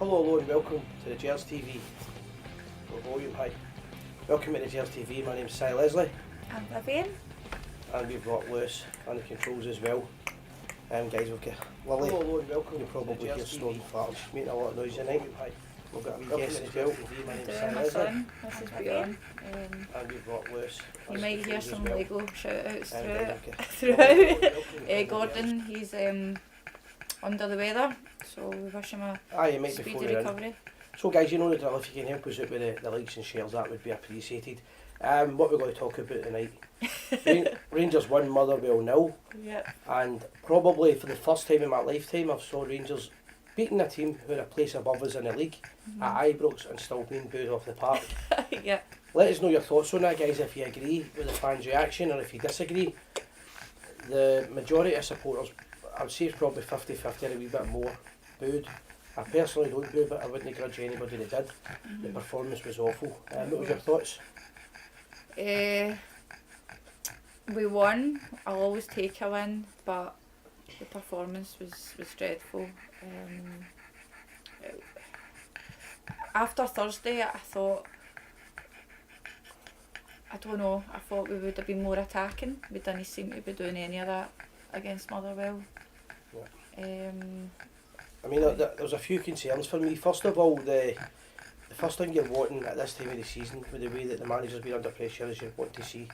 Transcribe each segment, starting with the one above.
Hello and welcome to the Gers TV. Low volume, hi. Welcome to the Gers TV, my name's Si Leslie I'm Vivian. and we've got Lewis on the controls as well. Guys, we've got Lily. Hello and welcome. You'll probably hear Stone Flat, she's making a lot of noise tonight. We've got a wee guest as well. My name's Si Doing my Leslie. son. This is Bjorn. And we've got Lewis. You might hear some Lego shout outs Guys, throughout. Gordon, he's under the weather, so we wish him a you might be speedy phoning in. recovery. So guys, you know the drill, if you can help us out with the likes and shares, that would be appreciated. What we're going to talk about tonight. Rangers won, Motherwell 0. Yep. And probably for the first time in my lifetime I've saw Rangers beating a team who are a place above us in the league at Ibrox and still being booed off the park. Yep. Let us know your thoughts on that, guys, if you agree with the fans' reaction or if you disagree. The majority of supporters, I would say it's probably 50-50 or a wee bit more booed. I personally don't boo, but I wouldn't grudge anybody that did. The performance was awful. What was your thoughts? We won. I'll always take a win, but the performance was dreadful. After Thursday, I thought, I don't know, I thought we would have been more attacking. We didn't seem to be doing any of that against Motherwell. I mean, there was a few concerns for me. First of all, the first thing you're wanting at this time of the season, with the way that the manager's been under pressure, is you want to see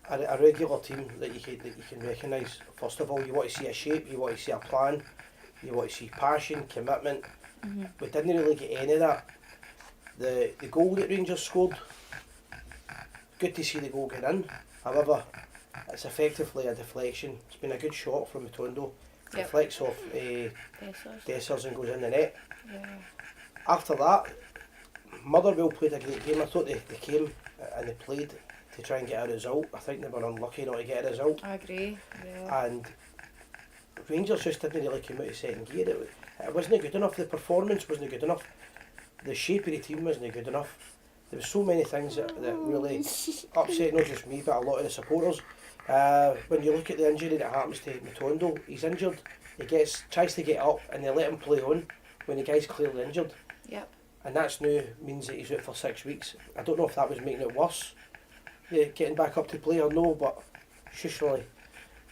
a regular team that you can recognise. First of all, you want to see a shape, you want to see a plan, you want to see passion, commitment. We didn't really get any of that. The goal that Rangers scored, good to see the goal get in. However, it's effectively a deflection. It's been a good shot from Matondo. Deflects off Dessers and goes in the net. Yeah. After that, Motherwell played a great game. I thought they came and they played to try and get a result. I think they were unlucky not to get a result. I agree. Yeah. And Rangers just didn't really come out of second gear. It wasn't good enough. The performance wasn't good enough. The shape of the team wasn't good enough. There were so many things that really upset not just me but a lot of the supporters. When you look at the injury that happens to Matondo, he's injured. He tries to get up and they let him play on when the guy's clearly injured. Yep. And that's now means that he's out for 6 weeks. I don't know if that was making it worse, getting back up to play or no, but shushly.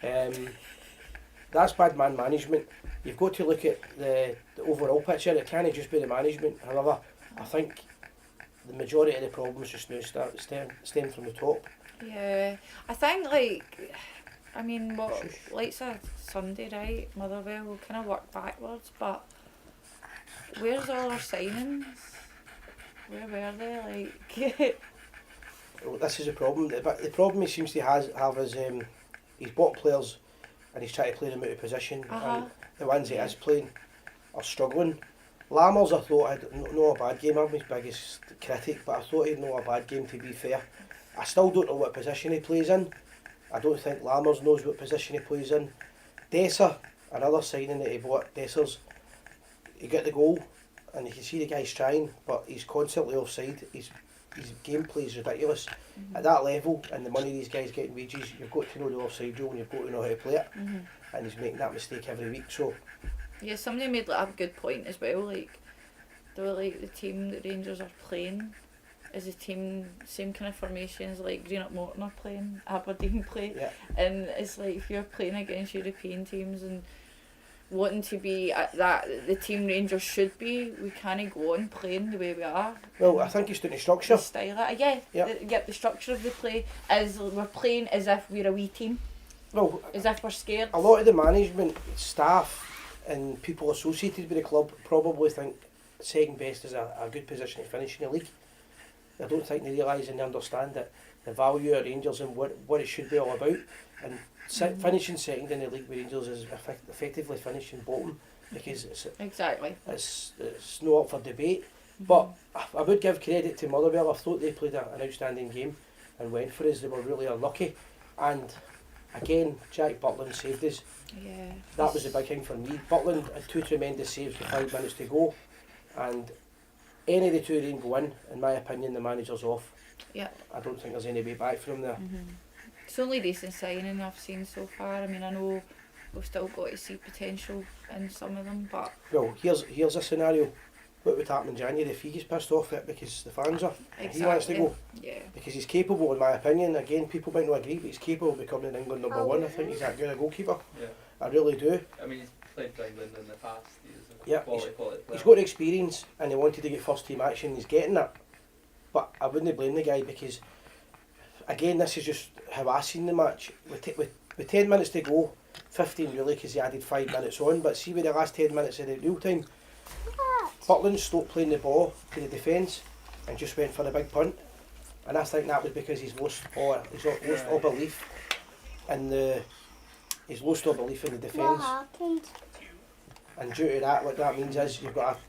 That's bad man management. You've got to look at the overall picture. It can't just be the management. However, I think the majority of the problems just now stem from the top. Yeah, I think like Sunday, right? Motherwell will kind of work backwards, but where's all our signings? Where were they? Well, this is the problem. The problem he seems to have is he's bought players and he's trying to play them out of position, and the ones he is playing are struggling. Lammers, I thought, had no a bad game. I'm his biggest critic, but I thought he'd no a bad game, to be fair. I still don't know what position he plays in. I don't think Lammers knows what position he plays in. Dessers, another signing that he bought, Dessers, he got the goal and you can see the guy's trying, but he's constantly offside. His gameplay is ridiculous. At that level and the money these guys get in wages, you've got to know the offside rule and you've got to know how to play it. And he's making that mistake every week. So yeah, somebody made a good point as well. The team that Rangers are playing is a team, same kind of formations like Greenock Morton are playing, Aberdeen play, and it's like if you're playing against European teams and wanting to be at that the team Rangers should be, we can't go on playing the way we are. Well, I think it's down to structure. The style, the structure of the play is we're playing as if we're a wee team. Well, as if we're scared. A lot of the management staff and people associated with the club probably think second best is a good position to finish in the league. I don't think they realise and they understand that the value of Rangers and what it should be all about. And finishing second in the league with Rangers is effectively finishing bottom, because it's not up for debate. But I would give credit to Motherwell. I thought they played an outstanding game and went for us. They were really unlucky. And again, Jack Butland saved us. Yeah. That was the big thing for me. Butland had 2 tremendous saves with 5 minutes to go. And any of the 2 didn't go in my opinion, the manager's off. Yeah. I don't think there's any way back from there. It's the only decent signing I've seen so far. I mean, I know we've still got to see potential in some of them. But Well, here's a scenario. What would happen in January if he gets pissed off it because the fans are? exactly, He wants to go. Yeah. Because he's capable, in my opinion. Again, people might not agree, but he's capable of becoming England #1. I think he's that good a goalkeeper. Yeah. I really do. I mean, he's played for England in the past. He's a Yeah, quality player. He's got experience and he wanted to get first team action. He's getting that. But I wouldn't blame the guy because, again, this is just how I seen the match. With 10 minutes to go, 15 really because he added 5 minutes on. But see with the last 10 minutes of the real time, Butland stopped playing the ball to the defence and just went for a big punt. And I think that was because he's lost all belief in the What defence. happened? And due to that, what that means is you've got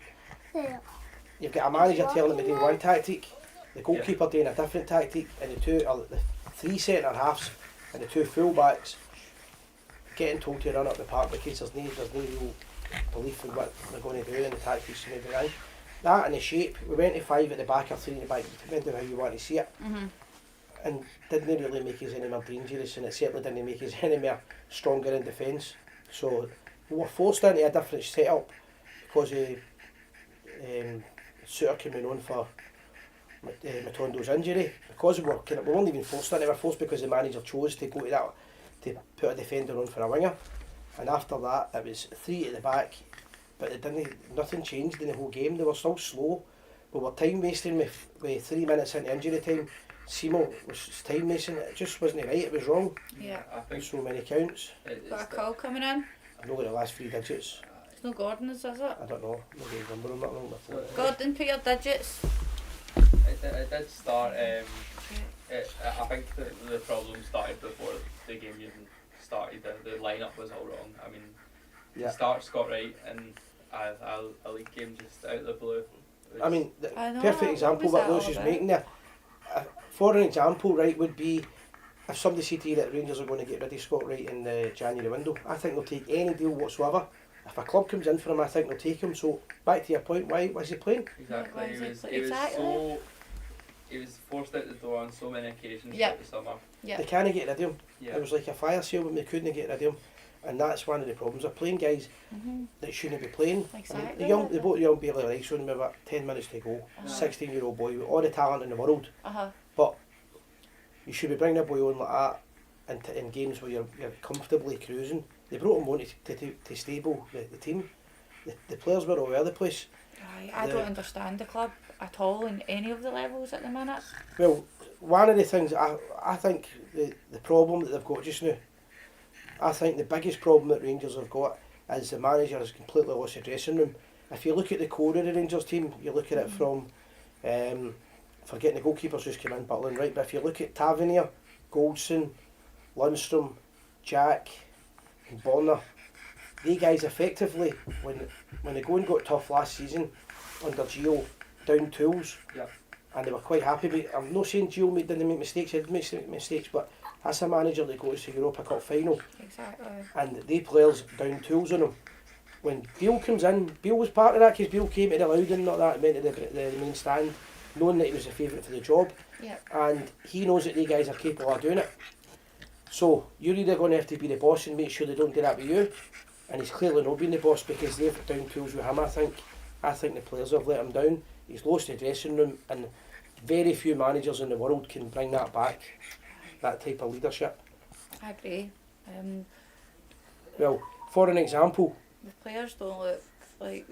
a manager telling him to do one tactic, the goalkeeper doing a different tactic, and the three centre halves and the two full backs getting told to run up the park because there's no real belief in what they're going to do and the tactics and everything. That and the shape, we went to 5 at the back or 3 at the back, depending on how you want to see it. And didn't really make us any more dangerous, and it certainly didn't make us any more stronger in defence. So we were forced into a different setup because of Suter coming on for Matondo's injury. Because we weren't even forced into it, we were forced because the manager chose to go to that, to put a defender on for a winger. And after that it was 3 at the back, but nothing changed in the whole game. They were still slow. We were time wasting with 3 minutes into injury time. Simo was time wasting. It just wasn't right. It was wrong. Yeah. I think So many counts. Got a call coming in. I know the last 3 digits. It's no Gordon's, is it? I don't know. Maybe the number on that wrong. But Gordon, put your digits. it did start. I think the problem started before the game even started. The lineup was all wrong. I mean, Yeah. the start's got right, and a league game just out of the blue. I mean, the I know, perfect what example was what that all Rose is about? making there. For an example, right, would be if somebody said to you that Rangers are going to get rid of Scott Wright in the January window, I think they'll take any deal whatsoever. If a club comes in for him, I think they'll take him. So back to your point, why was he playing? Exactly. Why He is it was. pla- He was exactly. so. He was forced out the door on so many occasions Yep. throughout the summer. Yeah. They can't get rid of him. Yeah. It was like a fire sale when they couldn't get rid of him. And that's one of the problems. They're playing guys that shouldn't be playing. I mean, Exactly. the both young Bailey Rice on with about 10 minutes to go. 16-year-old boy with all the talent in the world. But you should be bringing a boy on like that in games where you're comfortably cruising. They brought him on to stable the team. The players were all over the place. Right, I don't understand the club at all in any of the levels at the minute. Well, one of the things I think the problem that they've got just now, I think the biggest problem that Rangers have got is the manager has completely lost the dressing room. If you look at the core of the Rangers team, you look at it from, forgetting the goalkeepers just came in, Butland, right? But if you look at Tavernier, Goldson, Lundstrom, Jack, and Bonner, they guys effectively, when the going got tough last season under Gio, down tools, Yep. and they were quite happy. But I'm not saying Gio didn't make mistakes, he did make mistakes, but that's a manager that goes to Europa Cup final, Exactly. and they players down tools on him. When Beale comes in, Beale was part of that because Beale came to the Loudon, not that, went to the main stand, knowing that he was the favourite for the job, Yep. and he knows that these guys are capable of doing it. So you're either going to have to be the boss and make sure they don't do that with you, and he's clearly not been the boss because they've down tools with him. I think the players have let him down. He's lost the dressing room, and very few managers in the world can bring that back, that type of leadership. I agree. Well, for an example, The players don't look like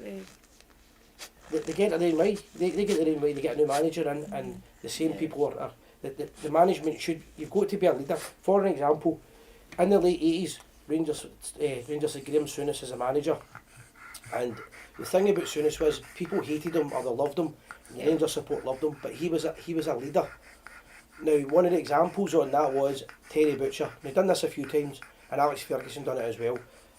they get their own way. They get their own way. They get a new manager in, and the same Yeah. people are the management should. You've got to be a leader. For an example, in the late 80s, Rangers had Graham Souness as a manager, and the thing about Souness was people hated him or they loved him. And the Yeah. Rangers support loved him, but he was a leader. Now, one of the examples on that was Terry Butcher. We've done this a few times, and Alex Ferguson done it as well.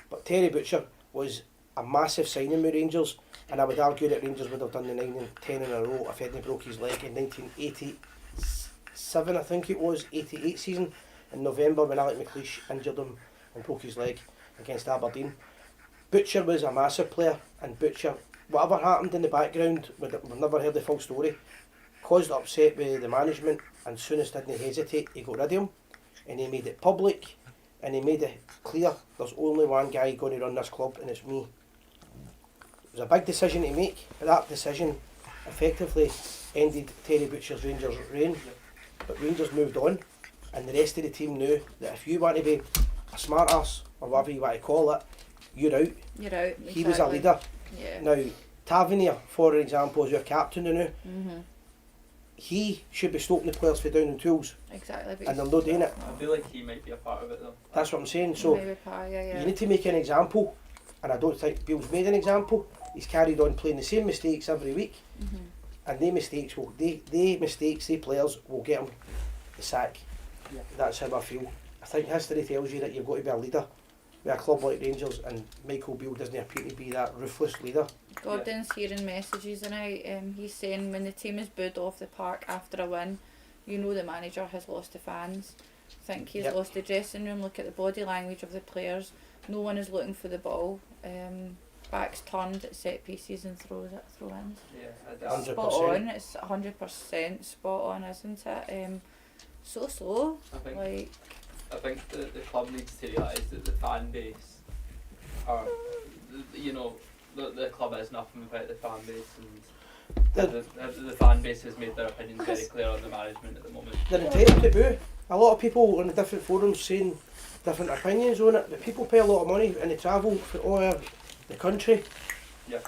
But Terry Butcher was a massive signing with Rangers, and I would argue that Rangers would have done the 9 and 10 in a row if he hadn't broke his leg in 1987, I think it was, 88 season, in November when Alec McLeish injured him and broke his leg against Aberdeen. Butcher was a massive player, and Butcher, whatever happened in the background, we've never heard the full story, caused upset with the management, and Souness didn't hesitate, he got rid of him, and he made it public, and he made it clear there's only one guy going to run this club, and it's me. It was a big decision to make, but that decision effectively ended Terry Butcher's Rangers reign. But Rangers moved on, and the rest of the team knew that if you want to be a smart ass, or whatever you want to call it, you're out. You're out. He was a leader. Yeah. Now, Tavernier, for example, is your captain now. Mhm. He should be stopping the players for down in tools, Exactly. But and they're not doing it. I feel like he might be a part of it though. That's what I'm saying. So maybe yeah. you need to make an example, and I don't think Beale's made an example. He's carried on playing the same mistakes every week, and they players will get him the sack. Yeah. That's how I feel. I think history tells you that you've got to be a leader with a club like Rangers, and Michael Beale doesn't appear to be that ruthless leader. Gordon's hearing messages and he's saying when the team is booed off the park after a win, you know the manager has lost the fans. I think he's lost the dressing room. Look at the body language of the players. No one is looking for the ball. Backs turned at set pieces and throw-ins. Yeah, 100%. Spot on. It's 100% spot on, isn't it? So slow. I think the club needs to realise that the fan base are, the club is nothing without the fan base, and the fan base has made their opinions very clear on the management at the moment. They're entitled to boo. A lot of people on the different forums saying different opinions on it, but people pay a lot of money and they travel for all over the country. Yeah.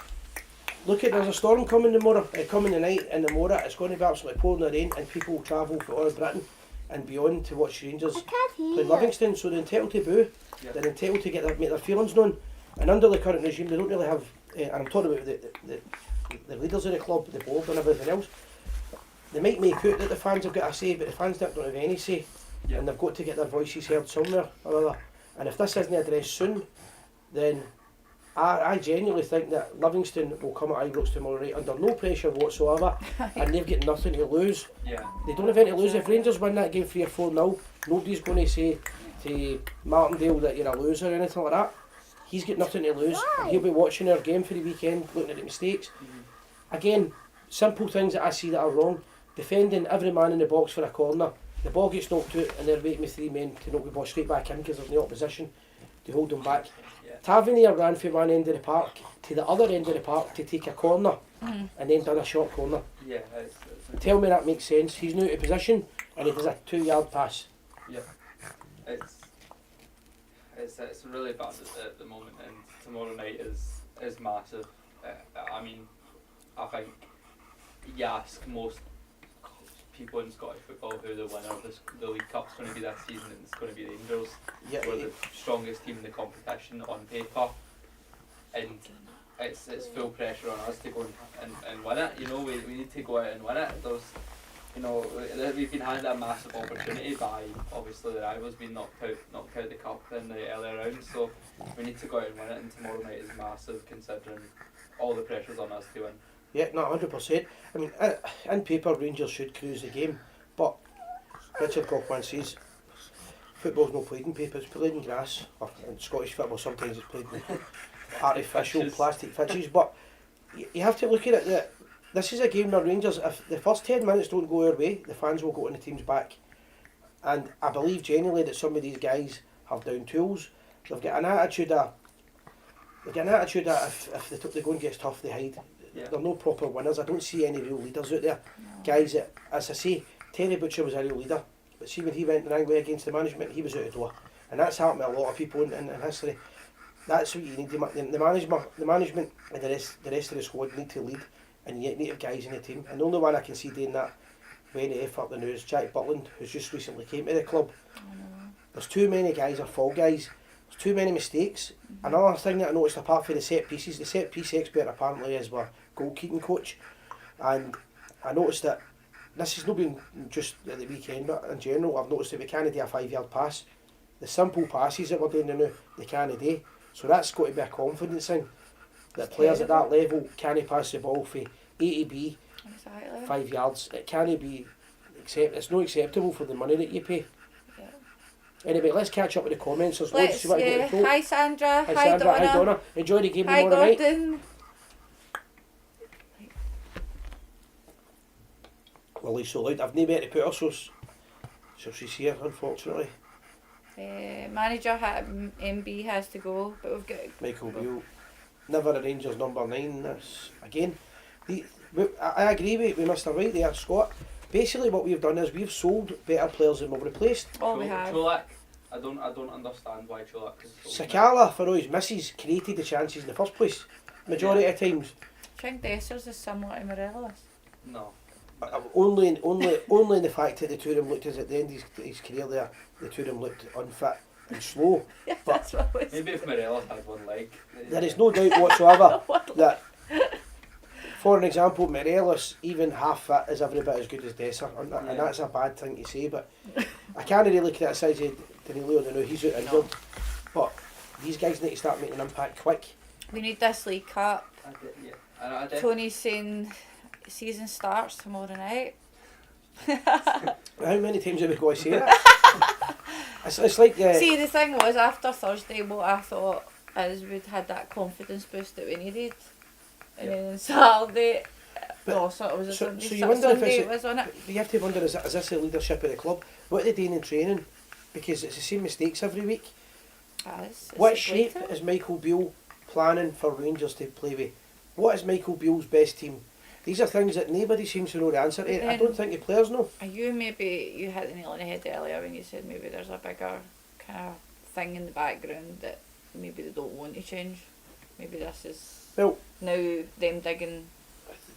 Look at, there's a storm coming coming tonight in the Mora. It's going to be absolutely pouring the rain, and people travel for all of Britain and beyond to watch Rangers play Livingston, so they're entitled to boo. Yeah. They're entitled to make their feelings known. And under the current regime, they don't really have, and I'm talking about the leaders of the club, the board and everything else, they might make out that the fans have got a say, but the fans don't have any say. Yeah. And they've got to get their voices heard somewhere or other. And if this isn't addressed soon, then I genuinely think that Livingston will come at Ibrox tomorrow night under no pressure whatsoever, and they've got nothing to lose. Yeah. They don't have anything to lose. If Rangers win that game 3 or 4-0, nobody's going to say to Martindale that you're a loser or anything like that. He's got nothing to lose. He'll be watching our game for the weekend, looking at the mistakes. Again, simple things that I see that are wrong. Defending every man in the box for a corner. The ball gets knocked out and they're waiting with 3 men to knock the ball straight back in because there's no opposition to hold them back. Tavernier ran from one end of the park to the other end of the park to take a corner and then done a short corner. Yeah, Tell me that makes sense. He's new to position and he does a 2-yard pass. Yeah, it's really bad at the moment, and tomorrow night is massive. I mean, I think you ask most people in Scottish football who the winner of the League Cup's going to be this season, and it's going to be Rangers. Yeah, we're the strongest team in the competition on paper, and it's full pressure on us to go and win it. We need to go out and win it. We've been handed a massive opportunity by obviously the rivals being knocked out the cup in the earlier round, so we need to go out and win it, and tomorrow night is massive considering all the pressure's on us to win. Yeah, no, 100%. I mean, in paper, Rangers should cruise the game, but Richard Cockman says football's not played in paper, it's played in grass, or in Scottish football sometimes it's played in artificial plastic pitches, but you have to look at it that this is a game where Rangers, if the first 10 minutes don't go our way, the fans will go on the team's back. And I believe genuinely that some of these guys have down tools. They've got an attitude that if the going gets tough, they hide. Yeah. They're no proper winners. I don't see any real leaders out there. No. Guys that, as I say, Terry Butcher was a real leader, but see when he went the wrong way against the management, he was out the door. And that's happened to a lot of people in history. That's what you need. The management and the rest of the squad need to lead, and you need to have guys in the team. And the only one I can see doing that very effort the news, Jack Butland, who's just recently came to the club. There's too many guys are fall guys. There's too many mistakes. Another thing that I noticed apart from the set pieces, the set piece expert apparently is our goalkeeping coach, and I noticed that this has not been just at the weekend, but in general I've noticed that we can't do a 5-yard pass. The simple passes that we're doing now, they can't do. So that's got to be a confidence thing, that players at that level can't pass the ball from A to B, 5 yards. It can't be it's not acceptable for the money that you pay. Anyway, let's catch up with the comments. There's loads to go to. Hi Sandra. Hi Donna. Enjoy the game tomorrow night. Gordon. Well, he's so loud. I've not been able to put her, so she's here, unfortunately. Manager MB has to go, but we've got Michael Beale, never a Rangers number 9. That's again. I agree with Mr. White there, Scott. Basically, what we've done is we've sold better players than we've replaced. all we have. Cholak, I don't understand why Cholak is sold. Sakala, for all his misses, created the chances in the first place. Majority of times. I think Dessers is similar to Morelos. No. Only in the fact that the two of them looked as at the end of his career there, the two of them looked unfit and slow. Yeah, But that's what I was. Maybe if Morelos had one leg. there is no doubt whatsoever that, for an example, Morelos, even half fit, is every bit as good as Desser, and that's a bad thing to say, but I can't really criticise Danilo, I know he's out injured, but these guys need to start making an impact quick. We need this League Cup. I Tony's saying season starts tomorrow night. How many times have we got to say that? it's like... See, the thing was, after Thursday, what I thought is we'd had that confidence boost that we needed. And then Saturday, But- so it was a so Sunday, you wonder if Sunday it's it was, wasn't it? You have to wonder, is this the leadership of the club? What are they doing in training? Because it's the same mistakes every week. It's What a shape blatant. is Michael Beale planning for Rangers to play with? What is Michael Beale's best team? These are things that nobody seems to know the answer to. I don't think the players know. Are you hit the nail on the head earlier when you said maybe there's a bigger kind of thing in the background that maybe they don't want to change. Maybe this is Well, now them digging.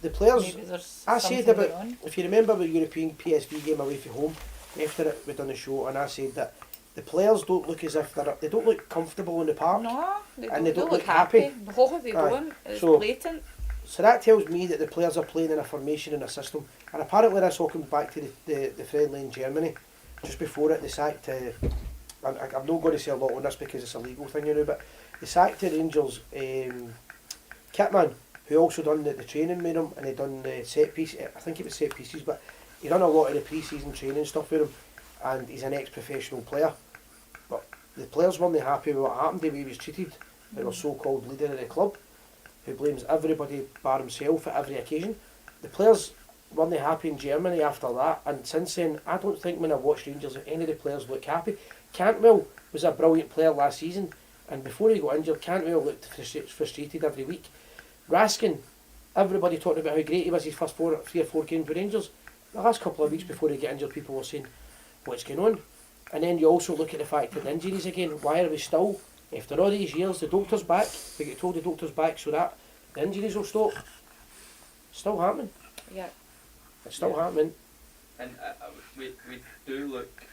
the players, Maybe there's I something said going about, on. if you remember the European PSV game away from home, after it we done the show, and I said that the players don't look as if they don't look comfortable in the park. No, And they don't look look happy. No, they Aye. don't. It's So- blatant. So that tells me that the players are playing in a formation and a system. And apparently that's all coming back to the friendly in Germany. Just before it, they sacked... I'm not going to say a lot on this because it's a legal thing, you know, but they sacked the Rangers kitman, who also done the training with him, and he done the set piece. I think it was set pieces, but he done a lot of the pre-season training stuff with him, and he's an ex-professional player. But the players weren't happy with what happened, the way he was treated by the so-called leader of the club, who blames everybody bar himself at every occasion. The players weren't happy in Germany after that, and since then, I don't think when I watched Rangers, any of the players look happy. Cantwell was a brilliant player last season, and before he got injured, Cantwell looked frustrated every week. Raskin, everybody talked about how great he was his first 3 or 4 games with Rangers. The last couple of weeks before he got injured, people were saying, what's going on? And then you also look at the fact that the injuries again, why are we still, after all these years, the doctor's back, we get told the doctor's back so that the injuries will stop. Still happening. Yeah. It's still happening. And we do look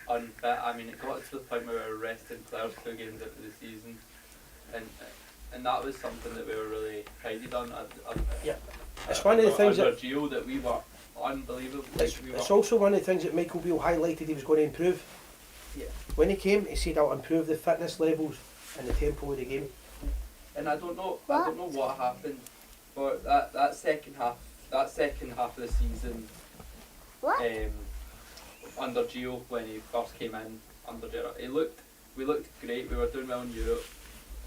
unfit. I mean, it got to the point where we were resting players 2 games into the season, and that was something that we were really prided on. Yeah. It's one of the things under that... Gio that we were unbelievable. It's also one of the things that Michael Beale highlighted he was going to improve. Yeah. When he came, he said, I'll improve the fitness levels and the tempo of the game. And I don't know what happened, but that second half of the season, under Gio when he first came in under Gerrard, we looked great. We were doing well in Europe.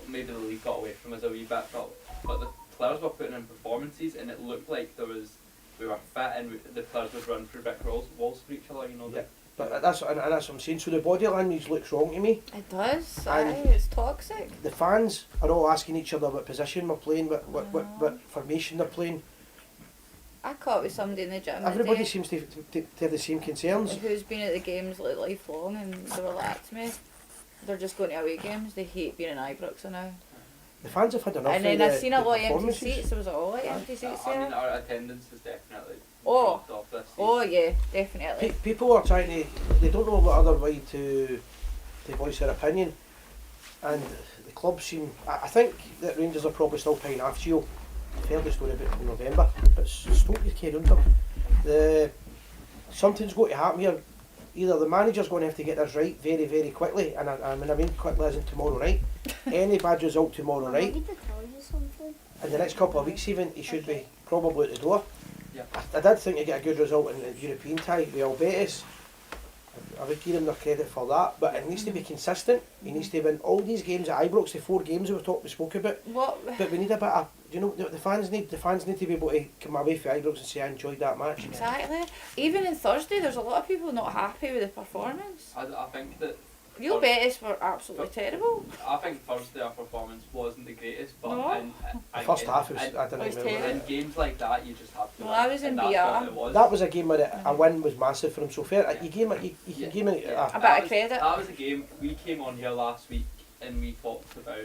Maybe the league got away from us a wee bit, but the players were putting in performances, and it looked like we were fit, and the players would run through brick walls for each other. You know. Yeah. But that's what I'm saying. So the body language looks wrong to me. It does. And It's toxic. the fans are all asking each other what position we're playing, what formation they're playing. I caught with somebody in the gym. Everybody today seems to have the same concerns. who's been at the games like lifelong, and they were like to me, they're just going to away games. They hate being in Ibrox now. The fans have had enough. And then of I've seen a the lot of empty performances. seats. There was a lot of empty seats I mean, there. our attendance has definitely Oh. dropped off this season. Oh yeah, definitely. People are trying to. They don't know what other way to voice their opinion, and the club seem. I think that Rangers are probably still paying off Gio. I've heard the story about November, but Stoke is carrying on. Something's going to happen here. Either the manager's going to have to get this right very, very quickly, and I mean quickly as in tomorrow night. Any bad result tomorrow night, I need to tell you something. in the next couple of weeks even, he should be probably at the door. Yeah. I did think he get a good result in the European tie with Albetis. I would give him the credit for that, but it needs to be consistent. He needs to win all these games at Ibrox, the 4 games we spoke about. What? But we need a bit of, the fans need to be able to come away from Ibrox and say I enjoyed that match. Exactly. Even in Thursday, there's a lot of people not happy with the performance. I think that Real Betis were absolutely terrible. I think Thursday our performance wasn't the greatest, but No. The first half was, I didn't was remember. terrible. in games like that, you just have to. Well, win, I was in and that's BR. what it was. That was a game where a win was massive for him. So fair, you can give him A bit That of was- credit. That was a game. We came on here last week and we talked about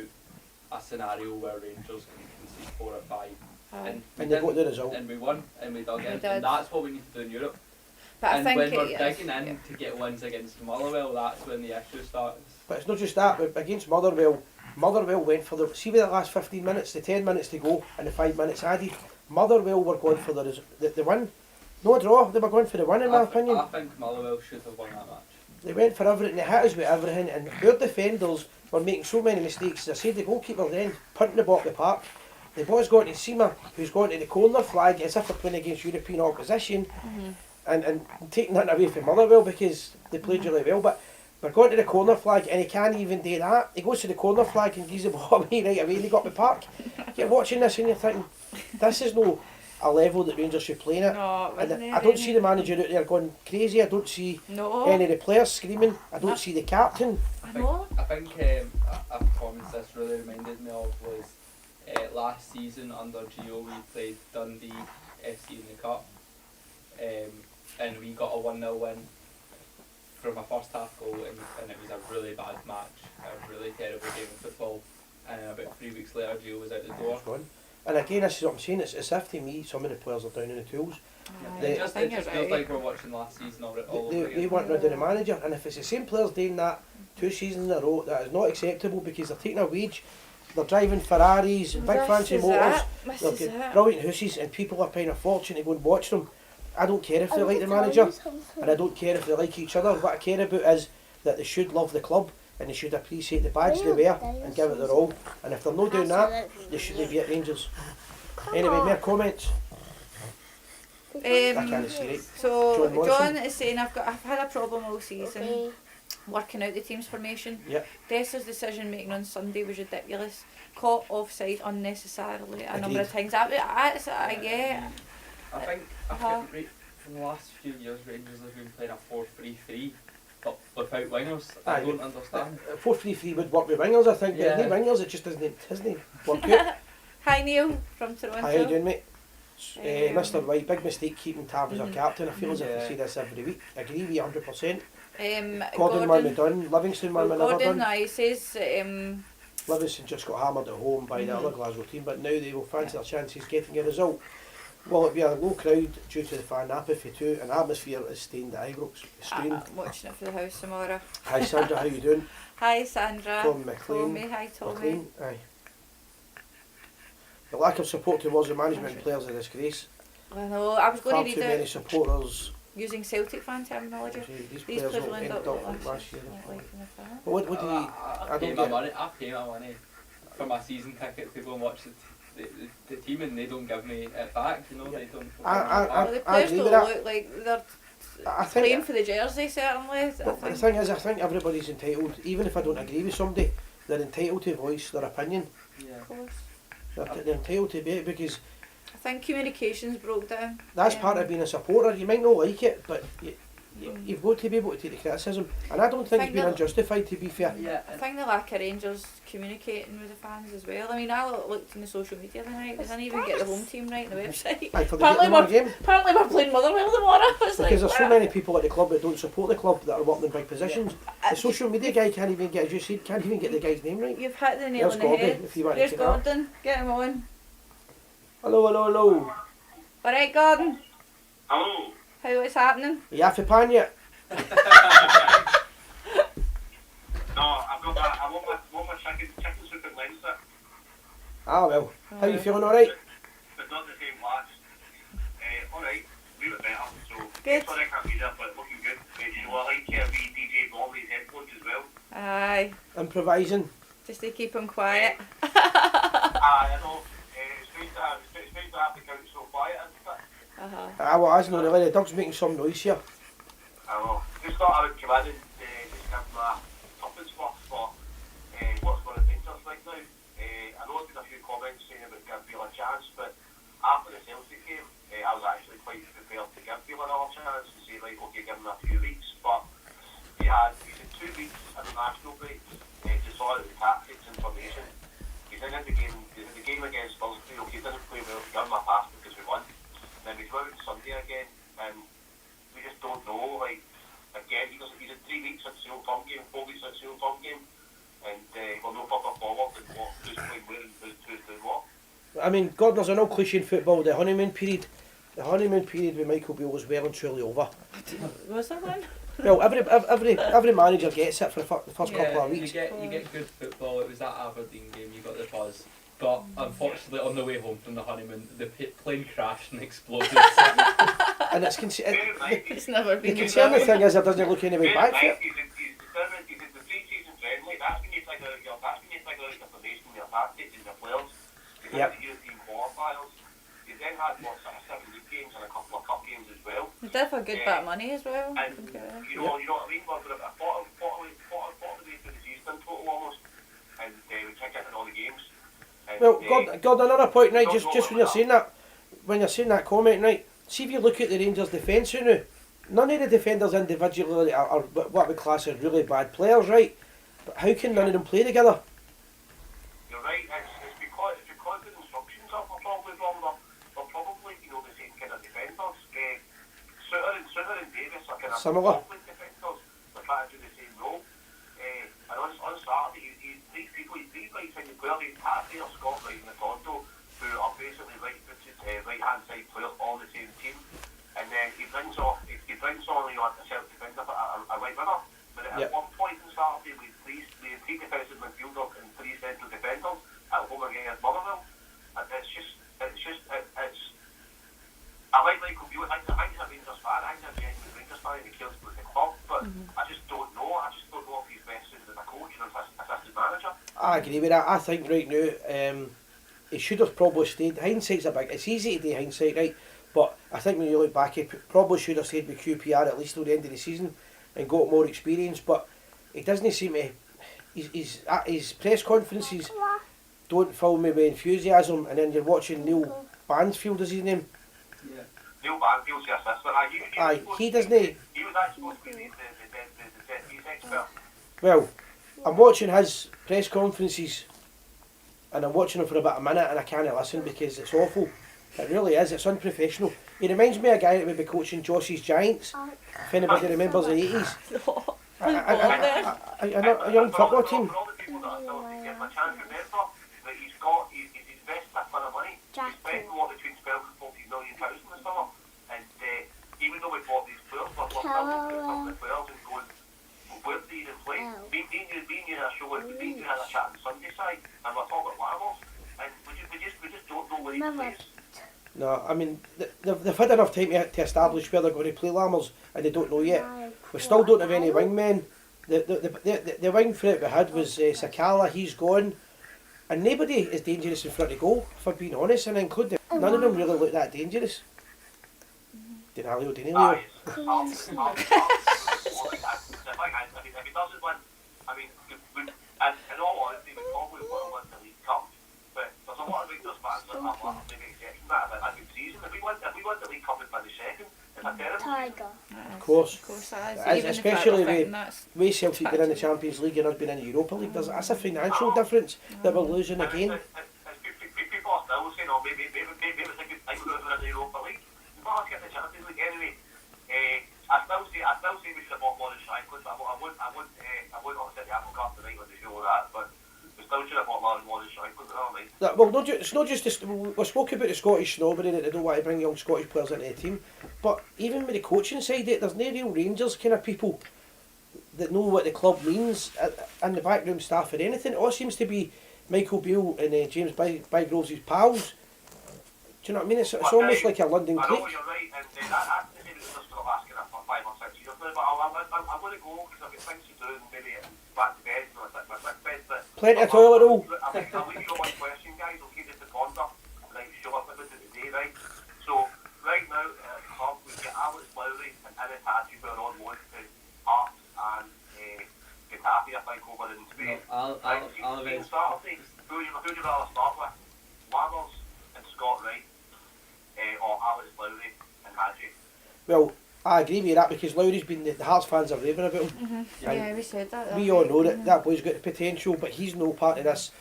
a scenario where Rangers can concede 4 or 5, and we and they got didn't, the result. and we won, and we dug We in, did. and that's what we need to do in Europe. But I And think when we're it is. digging in to get wins against Motherwell, that's when the issue starts. But it's not just that. But against Motherwell went for the. See with the last 15 minutes, the 10 minutes to go, and the 5 minutes added. Motherwell were going for the win. No draw. They were going for the win, in my opinion. I think Motherwell should have won that match. They went for everything. They hit us with everything, and their defenders were making so many mistakes. As I said, the goalkeeper then punting the ball to the park. The ball's gone to Seema, who's gone to the corner flag as if they're playing against European opposition, and taking that away from Motherwell because they played really well. But we're going to the corner flag, and he can't even do that. He goes to the corner flag and gives the ball away right away. And he got the park. You're watching this and you're thinking, this is no a level that Rangers should play at. No, it And wasn't I don't see the manager out there going crazy. I don't see No. any of the players screaming. I don't see the captain. I know. I think a performance this really reminded me of was last season under Gio. We played Dundee FC in the cup, and we got a 1-0 win from a first half goal, and it was a really bad match, a really terrible game of football. And about 3 weeks later, Gio was out the door. Gone. And again, this is what I'm saying. It's as if to me some of the players are down in the tools. Aye, They- It just I think feels you're right. like we're watching last season all over They again. want rid of the manager, and if it's the same players doing that 2 seasons in a row, that is not acceptable because they're taking a wage. They're driving Ferraris, big This fancy is motors. This They've is got it. brilliant houses, and people are paying a fortune to go and watch them. I don't care if they like the manager, and I don't care if they like each other. What I care about is that they should love the club and they should appreciate the badge they wear and give it their all. And if they're not doing that, they shouldn't be at Rangers. Anyway, more comments. I can't see right. So John Morrison. John is saying I've had a problem all season working out the team's formation. Yep. Dessa's decision making on Sunday was ridiculous. Caught offside unnecessarily a number of Agreed. times. I get. I think Uh-huh. right, from the last few years, Rangers have been playing a 4-3-3, but without wingers. Aye. I don't understand. 4-3-3 would work with wingers, I think. Yeah. But no wingers, it just doesn't work out. Hi Neil from Toronto. How you doing, mate? Mr. Um, White, big mistake keeping Tav as our Mhm. captain. I feel as if Yeah. I say this every week. Agree with you 100%. Gordon Gordon man we done. Livingston man we never Gordon done. he says Livingston just got hammered at home by the Mhm. other Glasgow team, but now they will fancy their chances getting a result. Will it be a low crowd due to the fan apathy too? An atmosphere is stained at Ibrox. Strained. I'm watching it for the house tomorrow. Hi Sandra, how you doing? Hi Sandra. Tom McLean. Tommy, hi Tommy. McLean, aye. The lack of support towards the management and players is a disgrace. I know, I was Far going to too read many it supporters. using Celtic fan terminology. These These players players will will end end up like last year. Not like in the fan. But what do you... I I pay don't my get- money. I pay my money for my season ticket to go and watch the team, and they don't give me it back. You know, they don't. Well, the I players agree with don't that. look like they're I playing think... for the jersey, certainly. I But the think. thing is, I think everybody's entitled, even if I don't agree with somebody, they're entitled to voice their opinion. Yeah. Of course. They're entitled to be it because I think communications broke down. that's part of being a supporter. You might not like it, but you've got to be able to take the criticism. And I don't think it's Think been that- unjustified, to be fair. Yeah. I think the lack of Rangers communicating with the fans as well. I mean, I looked in the social media the night, they didn't even get the home team right on the website. Aye, for the Apparently tomorrow game. Apparently we're playing Motherwell tomorrow. It's like, Because there's so many people at the club that don't support the club that are working in big positions. Uh, The social media guy can't even get, as you said, can't even get the guy's name right. You've hit the nail There's on the Gordon, head. if you want to There's take that. Gordon. Get him on. Hello, hello, hello. Alright, Gordon. Hello. What's happening? Are you after pan yet? No, I've got my, I want my chicken soup and Leinster, Ah well. How you feeling, alright? but not the same last. Alright, a little bit better, so Good. sorry I can't be there, but looking good. So I like wee DJ Bobby's headphones as well. Aye. Improvising. Just to keep him quiet. I know, it's nice to have the couch so quiet, isn't it? Uh-huh. Ah well, as no really, the dog's making some noise here. I know. Just thought I would come in and just give my tuppence worth for what's going on at Rangers right now. I know there's been a few comments saying about giving Beale a chance, but after the Celtic game, I was actually quite prepared to give Beale another chance and say, right, okay, give him a few weeks. But he's had 2 weeks in an international break to sort out the tactics and formation. He's in the game against Thursday. Okay, he doesn't play well. He got my pass because we won. Then we go out Sunday again, and we just don't know. Like again, he's had 3 weeks at the Old Firm game, 4 weeks at the Old Firm game, and we're no further forward than who's playing where and who's doing what. I mean, God, there's an old cliche in football, the honeymoon period. The honeymoon period with Michael Beale was well and truly over. Was that one? Well, every manager gets it for the first couple of weeks. You get good football. It was that Aberdeen game, you got the buzz. But unfortunately, on the way home from the honeymoon, the plane crashed and exploded. And it's It's never the been concerning thing is there doesn't look any way back for it. He's in the pre-season friendly. That's when you figure out your formation, your tactics, and your players. He's in the European qualifiers. He's then had 7 league games and a couple of cup games as well. He did have a good bit of money as well. And you know what I mean. We're about a quarter of the way through the season in total almost, and we can't get in all the games. And, Well, God, another point, right? Just when you're saying that comment, right? See if you look at the Rangers' defence now. None of the defenders individually are what we class as really bad players, right? But how can none of them play together? You're right. It's because the instructions are probably wrong. They're probably the same kind of defenders. Sutter and Davis are kind of Similar. conflict defenders. They're trying to do the same role. And on Saturday, these right-handed players, Hatley or Scott Wright and Tondo, who are basically right-footed, right-hand side players on the same team. And then he brings on a self-defender, a right winger. But at one point on Saturday, we had 3 defensive midfielders and 3 central defenders at home against Motherwell. And I like Michael Beale. I think he's a Rangers fan. I think he's a genuine Rangers fan and he cares about the club. But I just don't know. I just don't know if he's best suited as a coach or as assistant manager. I agree with that. I think right now he should have probably stayed. Hindsight's it's easy to do hindsight, right? But I think when you look back, he probably should have stayed with QPR at least till the end of the season and got more experience. But he doesn't seem to. His press conferences don't fill me with enthusiasm. And then you're watching Neil Bansfield, is his name? Yeah. Neil Banfield's the assistant. He doesn't. He was actually supposed to be the set piece expert. Well, I'm watching his press conferences and I'm watching him for about a minute and I can't listen because it's awful. It really is. It's unprofessional. He reminds me of a guy that would be coaching Joss's Giants. If anybody remembers the 80s. A young football team. For all the people that are still getting a chance, remember that he's invested a ton of money. He's spent between 12 and 14 million pounds in the summer. And even though we bought these players, we're still looking at some of the players and going, where do they even play? Being in a show, being in a chat on Sunday side, and we're talking about Lamos, and we just don't know where he plays. No, I mean, they've had enough time to establish where they're going to play Lammers and they don't know yet. We still don't have any wingmen. The wing threat we had was Sakala, he's gone. And nobody is dangerous in front of goal, if I'm being honest, and including none of them really look that dangerous. Denalio. If he doesn't win, I mean, in all honesty, we probably will win the League Cup. But there's a lot of Rangers fans that are maybe accepting that as a good season. If we win the League Cup by the second, it's a terrible. Of course. That is. Especially the way Celtic are in the Champions League and us being in the Europa League, that's a financial difference that we're losing again. People are still saying, oh, maybe it's a good thing we're in the Europa League. We're not getting the Champions League anyway. I still say we should have bought Lawrence Shankland. I wouldn't upset the apple cart tonight on the show with that, but we still should have bought Lawrence Shankland. Well, it's not just we spoke about the Scottish snobbery that they don't want to bring young Scottish players into the team, but even with the coaching side, there's no real Rangers kind of people that know what the club means and the backroom staff or anything. It all seems to be Michael Beale and James Bygroves' pals. Do you know what I mean? It's almost like a London clique. I know you're right, and that's the same as for the last kind of 5 or 6 years now, but I'm going to go because I've got things to do and maybe back to bed, my sick bed. But plenty of toilet roll. I'll leave you one question, guys. I'll keep it to ponder. Right, show up with it today, right? So, right now, at the club, we've got Alex Lowry and Inetachi who are on loan to Hearts and Getafe, I think, over in Spain. Saturday, who do you rather start with? Lammers and Scott Wright, or Alex Lowry and Hadji? Well, I agree with that because Lowry's been the Hearts fans are raving about him. Yeah, we said that. We all know that boy's got the potential, but he's no part of this.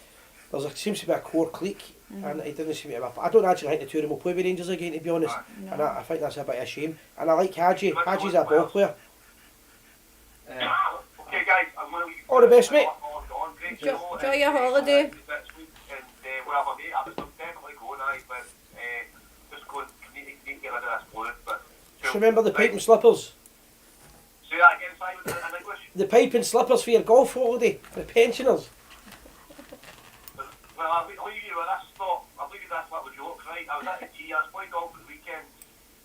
Seems to be a core clique, and he doesn't seem to have. I don't actually think the two of them will play with Rangers again, to be honest. No. And I think that's a bit of a shame. And I like Hadji. Hadji's a ball player. Okay, guys, I'm going to leave. All the best, mate. Enjoy your holiday. And whatever, mate, I was definitely going, but just going to need to get rid of this blood. But Just remember the pipe and slippers. say that again, Simon, in English. The pipe and slippers for your golf holiday, for the pensioners. Well, I'll leave you with this thought. I'll leave you with this little joke, right? I was at the tee, I was playing golf at the weekend.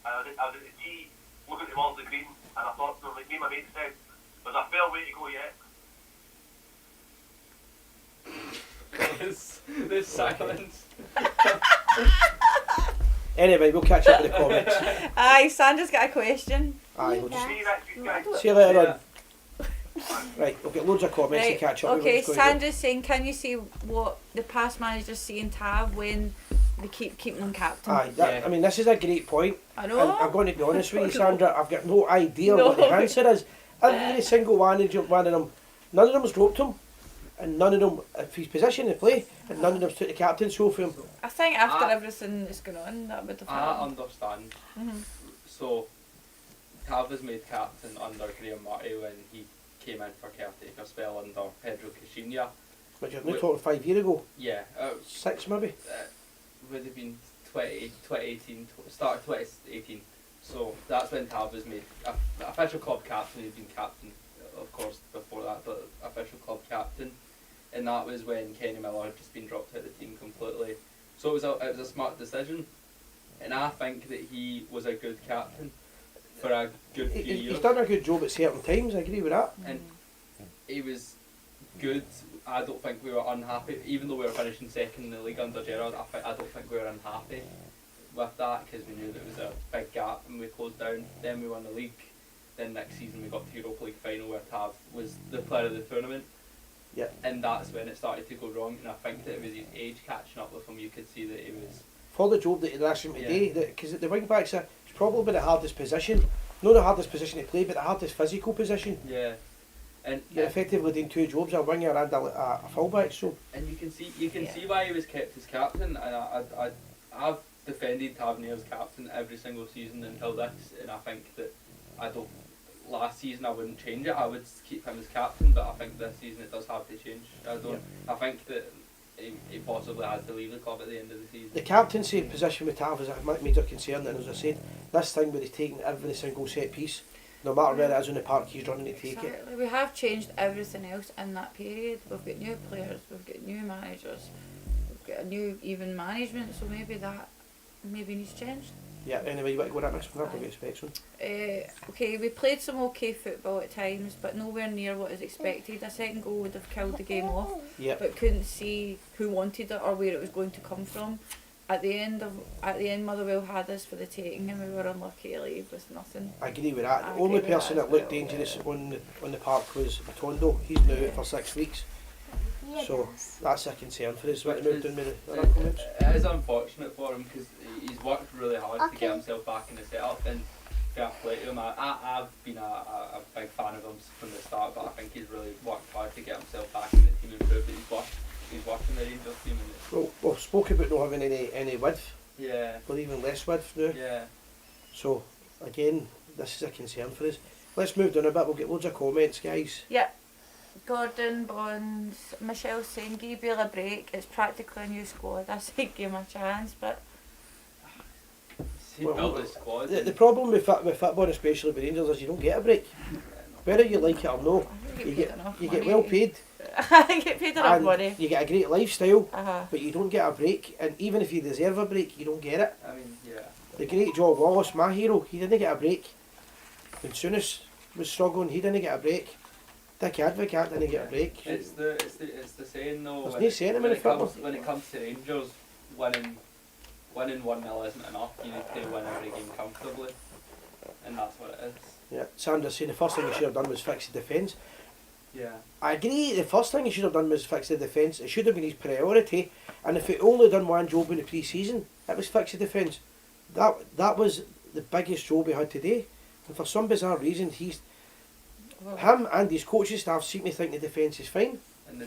I was at the tee, looking towards the green, and I thought, like me and my mate said, there's a fair way to go yet. This silence. Anyway, we'll catch up with the comments. Aye, Sandra's got a question. Aye, we'll just See you next week, guys. see you later on. Right, we'll get loads of comments to Right, catch up with. okay, what's going on. Sandra's saying, can you see what the past managers see in Tav when they keep keeping them captain? Aye, I mean, this is a great point. I And know. I'm going to be honest with you, Sandra, I've got no idea No. what the answer is. Every single one of them, none of them's dropped him, and none of them, if he's position to play, and none of them's took the captain's role for him. I think after I- everything that's going on, that would have I happened. understand. Mhm. So, Tav was made captain under Graham Murray when he came in for caretaker spell under Pedro Caixinha. Which you're now talking 5 years ago, Yeah, 6 maybe. would have been 2018, start of 2018. So that's when Tav was made official club captain. He'd been captain, of course, before that, but official club captain. And that was when Kenny Miller had just been dropped out of the team completely. So it was a smart decision. And I think that he was a good captain for a good few years. He's done a good job at certain times, I agree with that. And he was good. I don't think we were unhappy, even though we were finishing second in the league under Gerrard. I don't think we were unhappy with that because we knew there was a big gap and we closed down. Then we won the league. Then next season we got to the Europa League final where Tav was the player of the tournament. Yeah. And that's when it started to go wrong. And I think that it was his age catching up with him. You could see that he was. For the job that he asked him today, because the wing backs are it's probably the hardest position. Not the hardest position to play, but the hardest physical position. Yeah. And You're effectively doing two jobs, a winger and a fullback. So And you can see why he was kept as captain. And I've defended Tavernier as captain every single season until this, and I think that last season I wouldn't change it. I would keep him as captain, but I think this season it does have to change. I think that he possibly has to leave the club at the end of the season. the captaincy position with Tav is a major concern, and as I said, this thing where he's taking every single set piece, no matter where it is on the park, he's running to take it. Exactly. We have changed everything else in that period. We've got new players, we've got new managers, we've got a new even management, so maybe needs changed. Yeah, anyway, you want to go at next one? I'll get specs on. Okay, we played some okay football at times, but nowhere near what is expected. A second goal would have killed the game off, Yeah. but couldn't see who wanted it or where it was going to come from. At the end, Motherwell had us for the taking, and we were unlucky to leave with nothing. I agree with that. I The only agree with person that that as looked well. dangerous on the park was Matondo. He's now out for 6 weeks. So that's a concern for us. What moved in with the other comments? It is unfortunate for him because he's worked really hard to get himself back in the setup, and fair play to him. I've been a big fan of him from the start, but I think he's really worked hard to get himself back in the team and prove that he's working the Rangers team. And Well, we've spoke about not having any width, yeah, or even less width now. yeah. So again, this is a concern for us. Let's move down a bit. We'll get loads of comments, guys. Yeah. Gordon Bonds, Michelle saying, give Bale a break, it's practically a new squad. I said give him a chance, but He Well, built the squad. The problem with football, especially with Rangers, is you don't get a break. Whether you like it or no, I think you paid get enough you money. get well paid, I get paid enough and money. you get a great lifestyle, Uh-huh. but you don't get a break. And even if you deserve a break, you don't get it. I mean, yeah. The great Joe Wallace, my hero, he didn't get a break. When Souness was struggling, he didn't get a break. Dick Advocat didn't get a break. It's the saying though. There's when no it- saying when in it football. comes when it comes to Rangers, winning 1-0 isn't enough. You need to win every game comfortably, and that's what it is. Yeah, Sanders saying the first thing he should have done was fix the defence. Yeah. I agree, the first thing he should have done was fix the defence. It should have been his priority. And if he only done one job in the pre-season, it was fix the defence. That was the biggest job he had today. And for some bizarre reason, Well, him and his coaching staff seem to think the defence is fine. And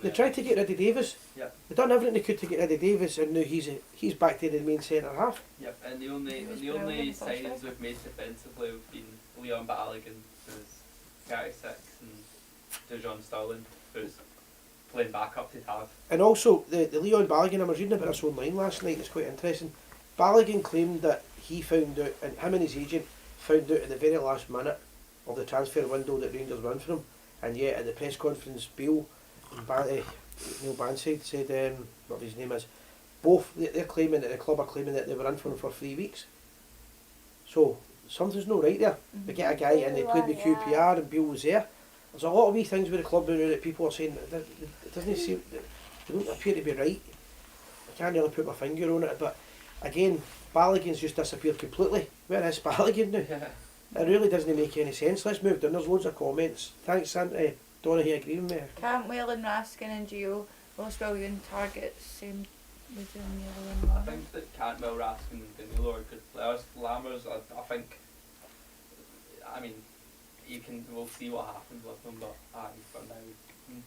They tried to get rid of Davis. Yep. They done everything they could to get rid of Davis, and now he's back to the main centre half. Yep, and the He only was brilliant first signings half. we've made defensively have been Leon Balogun, who's 36, and John Sterling, who's playing back up to Tav. And also the Leon Balogun, I was reading about this online last night. It's quite interesting. Balogun claimed that he found out, and him and his agent found out at the very last minute of the transfer window that Rangers were in for him, and yet at the press conference, Neil Banside said, what his name is, both they're claiming that the club are claiming that they were in for him for 3 weeks. So something's not right there. We get a guy and they played with QPR and Beale was there. There's a lot of wee things with the club now that people are saying it doesn't seem, they don't appear to be right. I can't really put my finger on it, but again, Balogun's just disappeared completely. Where is Balogun now? It really doesn't make any sense. Let's move down. There's loads of comments. Thanks, Donaghy, agreeing with me. Cantwell and Raskin and Gio, Ross William targets, same with the other I one. think that Cantwell, Raskin and Danilo are good players. Lammers, I think, I mean, we'll see what happens with them, but for now,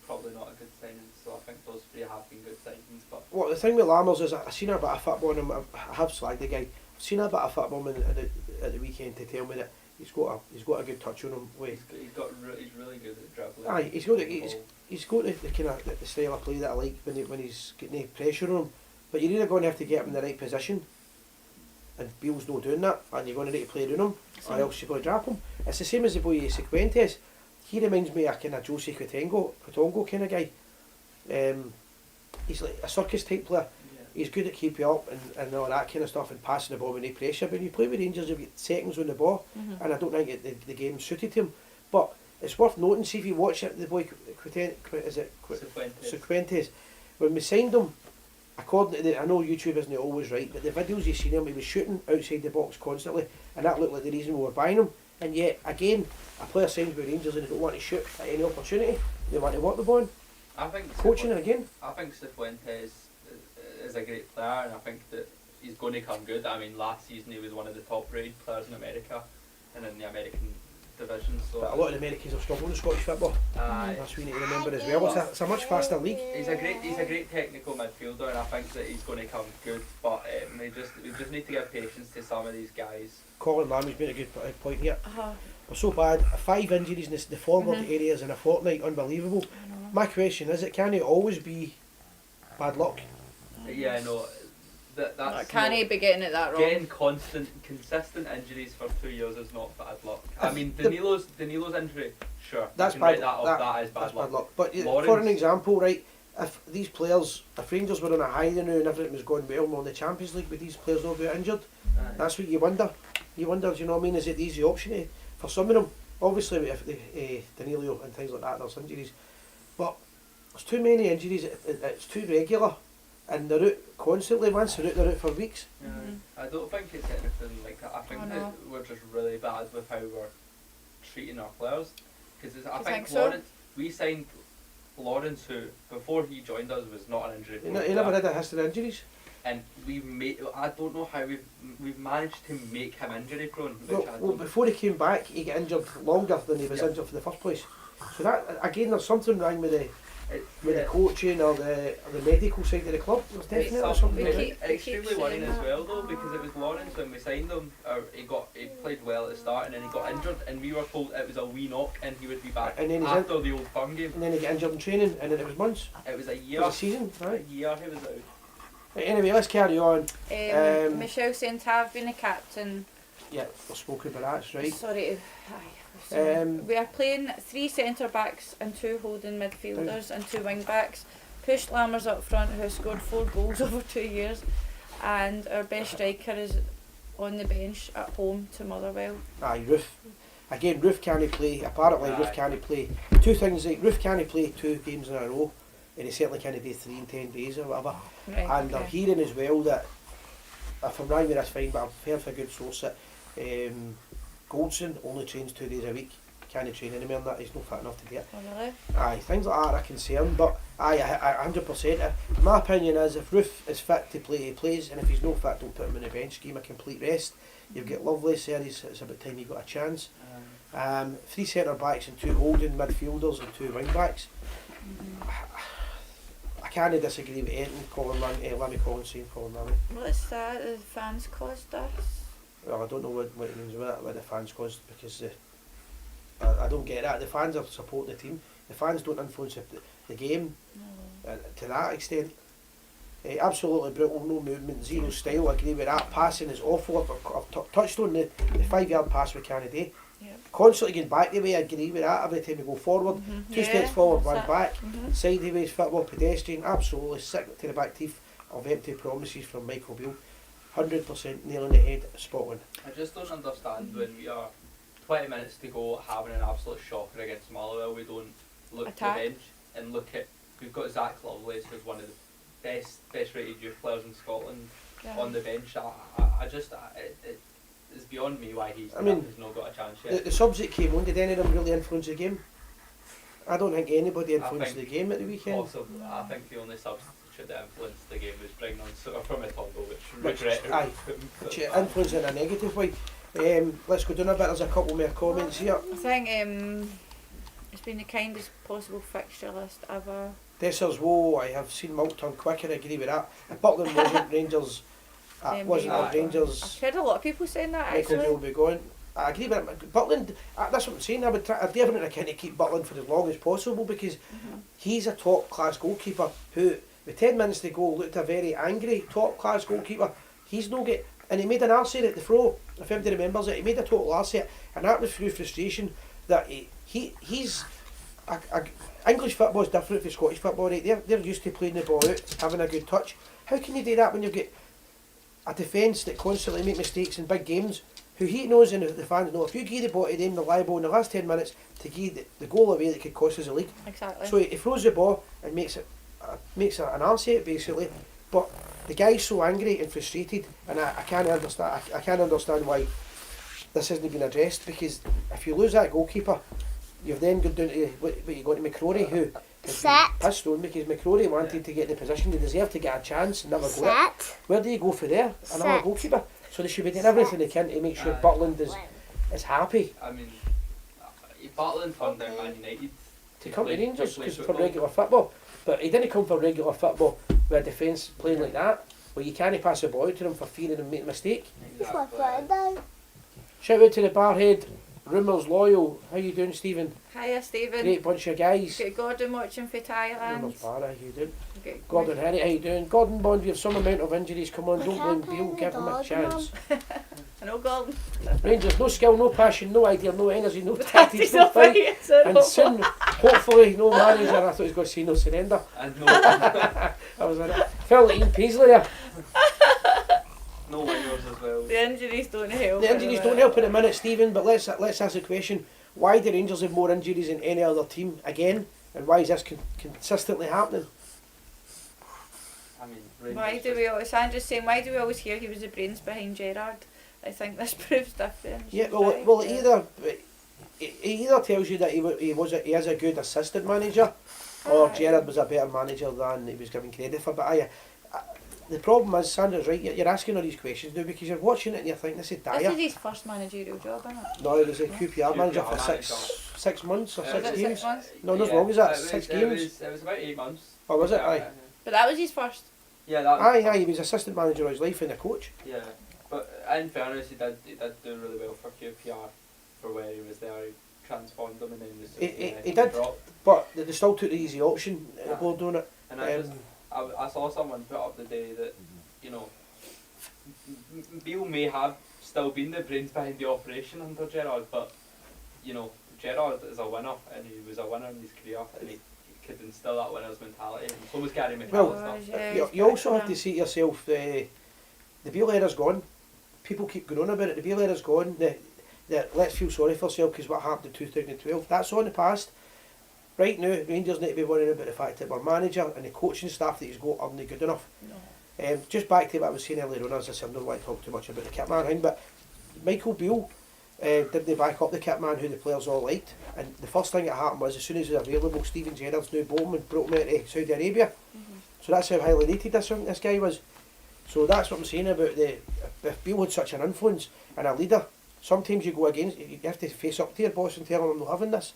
probably not a good signing, so I think those three have been good signings. But Well, the thing with Lammers is I've seen a bit of football and I have slagged the guy. I've seen a bit of football at the weekend to tell me that he's got a good touch on him. he's really good at dribbling. Aye, he's got the kind of the style of play that I like when he's getting no pressure on him. But you're either going to have to get him in the right position, and Beale's not doing that, and you're going to need to play around him, or else you're going to drop him. It's the same as the boy Cifuentes. He reminds me of a kind of Jose Quitongo kind of guy. He's like a circus type player. Yeah. He's good at keeping up and all that kind of stuff and passing the ball with no pressure. But when you play with Rangers, you get seconds on the ball, and I don't think the game suited him. But it's worth noting, see if you watch it, the boy Cifuentes, when we signed him, according to I know YouTube isn't always right, but the videos you seen him, he was shooting outside the box constantly, and that looked like the reason we were buying him. And yet, again, a player signs with Rangers and they don't want to shoot at any opportunity, they want to work the ball. I think Coaching again. I think Cifuentes is a great player, and I think that he's going to come good. I mean, last season he was one of the top rated players in America and in the American division. So But a lot of the Americans are struggling in Scottish football. That's what we need to remember as well. It's a much faster league. He's a great technical midfielder, and I think that he's going to come good. But we just need to give patience to some of these guys. Colin Lammy's made a good point here. We're so bad. 5 injuries in the forward areas in a fortnight, unbelievable. My question is, can it always be bad luck? Yeah, no, that's Can he be getting it that wrong? getting consistent injuries for 2 years is not bad luck. I mean, Danilo's injury, sure, That's you can bad. write that off. That is That's bad luck. But for Lawrence- an example, right, if these players, if Rangers were on a high now and everything was going well, on the Champions League, with these players not being injured, that's what you wonder. You wonder, do you know what I mean? Is it the easy option for some of them? Obviously, if Danilo and things like that, there's injuries, but there's too many injuries. It's too regular, and they're out constantly. Once they're out for weeks. I don't think it's anything like that. I think that we're just really bad with how we're treating our players. Because I think so? Lawrence, we signed Lawrence, who before he joined us was not an injury. He never had a history of injuries. And I don't know how we've managed to make him injury prone. Well, before he came back, he got injured longer than he was injured for the first place. So that again, there's something wrong with the coaching or the medical side of the club. There's definitely something. It's extremely worrying as well though, because it was Lawrence when we signed him. He played well at the start and then he got injured, and we were told it was a wee knock and he would be back And then after the Old Firm game. And then he got injured in training, and then it was months. It was a year. It was a season, right? A year he was out. Right, anyway, let's carry on. Michelle saying Tav being a captain. Yeah, we've spoken about that, that's right. Sorry. We are playing 3 centre backs and 2 holding midfielders and 2 wing backs. Pushed Lammers up front, who has scored 4 goals over 2 years, and our best striker is on the bench at home to Motherwell. Aye, Roof. Again, Roof can't play. Apparently, Roof can't play. 2 things like Roof can't play 2 games in a row, and he certainly can't do 3 in 10 days or whatever. Right, And I'm hearing as well that, if I'm wrong with this, fine, but I've heard for a good source that Goldson only trains 2 days a week. can't train anymore and that, he's not fit enough to do it. Oh, really? Aye, things like that are a concern, but I 100%. My opinion is if Roof is fit to play, he plays, and if he's not fit, don't put him in the bench. Give him a complete rest. You've got lovely series, it's about time you got a chance. 3 centre backs and 2 holding midfielders and 2 wing backs. I can't disagree with anything Lemmy Collins saying, Colin Murray. What's that? The fans caused us? Well, I don't know what it means with the fans caused, because I don't get that. The fans are supporting the team. The fans don't influence the game to that extent. Absolutely brutal, no movement, zero style, I agree with that. Passing is awful. I've touched on the 5-yard pass with Kennedy. Yep. Constantly going back the way, I agree with that. Every time we go forward, 2 steps forward, 1 back. Sideways football, pedestrian, absolutely sick to the back teeth of empty promises from Michael Beale. 100% nailing the head, spot on. I just don't understand when we are 20 minutes to go having an absolute shocker against Motherwell, we don't look Attack. to the bench and look at, we've got Zach Lovelace, who's one of the best rated youth players in Scotland, on the bench. It's beyond me why he's not got a chance yet. The subs that came on, did any of them really influence the game? I don't think anybody influenced the game at the weekend. Possibly, I think the only substitute that influenced the game was bringing on Sutter from Etondo, which influenced in a negative way. Let's go down a bit, there's a couple more comments here. I think it's been the kindest possible fixture list ever. Dessers, whoa, I have seen Malt turn quicker, I agree with that. If Butland wasn't Rangers, wasn't at Rangers, I've heard a lot of people saying that Michael actually. Beale would be going. I agree with it. Butland, that's what I'm saying, I'd do everything I can to keep Butland for as long as possible, because he's a top class goalkeeper who, with 10 minutes to go, looked a very angry top class goalkeeper. He's no get, and he made an arse at the throw, if anybody remembers it, he made a total arse at it, and that was through frustration that he's English football is different from Scottish football, right? They're used to playing the ball out, having a good touch. How can you do that when you've got a defence that constantly make mistakes in big games, who he knows and the fans know, if you give the ball to them, they're liable in the last 10 minutes to give the goal away that could cost us the league. Exactly. So he throws the ball and makes it an arse at it, basically. But the guy's so angry and frustrated, and I can't understand. I can't understand why this hasn't been addressed, because if you lose that goalkeeper, you've then gone down to what you got to McCrory, who has been pissed on because McCrory wanted to get in the position, he deserved to get a chance and never got it. Where do you go for there? Another goalkeeper. So they should be doing everything they can to make sure Butland is happy. I mean, Butland turned down Man United To come to Rangers for regular football, but he didn't come for regular football with a defence playing like that, where you can't pass the ball out to him for fearing him make a mistake. Exactly. Shout out to the Barhead, Rumours Loyal. How you doing, Stephen? Hiya, Stephen. Great bunch of guys. Got Gordon watching for Thailand. Rumours Bar, how you doing? Got Gordon Henry, how you doing? Gordon Bond, we have some amount of injuries. Come on, don't blame Beale, give him a chance. I know Gordon. Rangers, no skill, no passion, no idea, no energy, no tactics, no fight. It's And soon, hopefully, no manager. I thought he was going to say no surrender. And That was it. Felt like Ian Paisley there. no winners as well. The injuries don't help. The injuries don't help in a minute, Stephen, but let's ask the question, why do Rangers have more injuries than any other team again, and why is this consistently happening? I mean, Rangers Why do we always, Sandra's saying, why do we always hear he was the brains behind Gerrard? I think this proves different. Yeah, She's well, right, well, yeah. it either tells you that he is a good assistant manager, or Aye. Gerrard was a better manager than he was given credit for. But the problem is, Sandra's right, you're asking all these questions now because you're watching it and you're thinking, this is This dire. is his first managerial job, isn't it? No, he was a QPR manager for QPR six months or Was six it games. 6 months? No, not as long as that, It 6 was- games. It was about 8 months. Or was it? Yeah, Aye. But that was his first. Yeah, that was Aye, he was assistant manager of his life and a coach. Yeah, but in fairness, he did do really well for QPR for where he was there. He transformed them and then was He did. dropped. But they still took the easy option, Yeah. board doing it. And I saw someone put up the day that, you know, Beale may have still been the brains behind the operation under Gerrard, but, you know, Gerrard is a winner, and he was a winner in his career, and he could instill that winner's mentality, and so was Gary McCall Well, and stuff. yeah, You also have to say to yourself, the Beale era's gone. People keep going on about it. The Beale era's gone. Let's feel sorry for ourselves because what happened in 2012, that's all in the past. Right now, Rangers need to be worrying about the fact that our manager and the coaching staff that he's got aren't good enough. No. Just back to what I was saying earlier on, as I said, I don't want to talk too much about the kit man thing, but Michael Beale, didn't they back up the kit man who the players all liked? And the first thing that happened was, as soon as he was available, Steven Gerrard's new Bowman brought him out to Saudi Arabia. So that's how highly rated this guy was. So that's what I'm saying about if Bill had such an influence and a leader, sometimes you go against, you have to face up to your boss and tell them I'm not having this.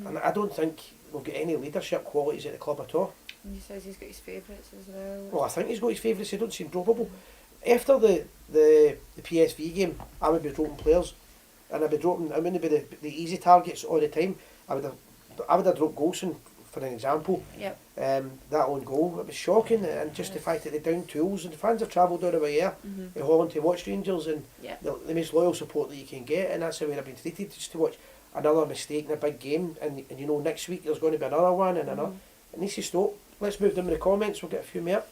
And I don't think we've got any leadership qualities at the club at all. And he says he's got his favourites as well. Well, I think he's got his favourites, they don't seem probable. After the PSV game, I would be dropping players, and I'd be dropping, I wouldn't be the easy targets all the time. I would have dropped Golson, for an example. Yep. That own goal, it was shocking, and just the fact that they down tools, and the fans have travelled down over here in Holland to watch Rangers, and the most loyal support that you can get, and that's how they've been treated, just to watch another mistake in a big game, and you know next week there's going to be another one, and another. It needs to stop. Let's move down with the comments, we'll get a few more.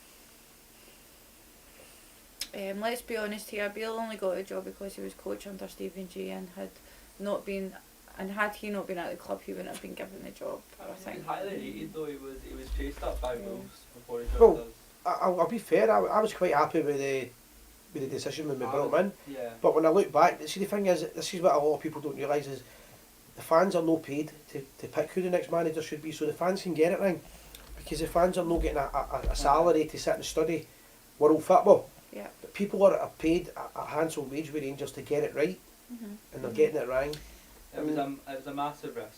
Let's be honest here, Bill only got the job because he was coach under Stephen G and had he not been at the club, he wouldn't have been given the job. I think. He's highly rated though. He was chased up by Wolves before he Well, joined us. I'll be fair, I was quite happy with the decision when we brought him in. Yeah. But when I look back, see the thing is, this is what a lot of people don't realise is the fans are no paid to pick who the next manager should be, so the fans can get it right. Because the fans are not getting a salary to sit and study world football. Yeah. But people are paid a handsome wage with Rangers to get it right, and they're getting it right. It was a massive risk.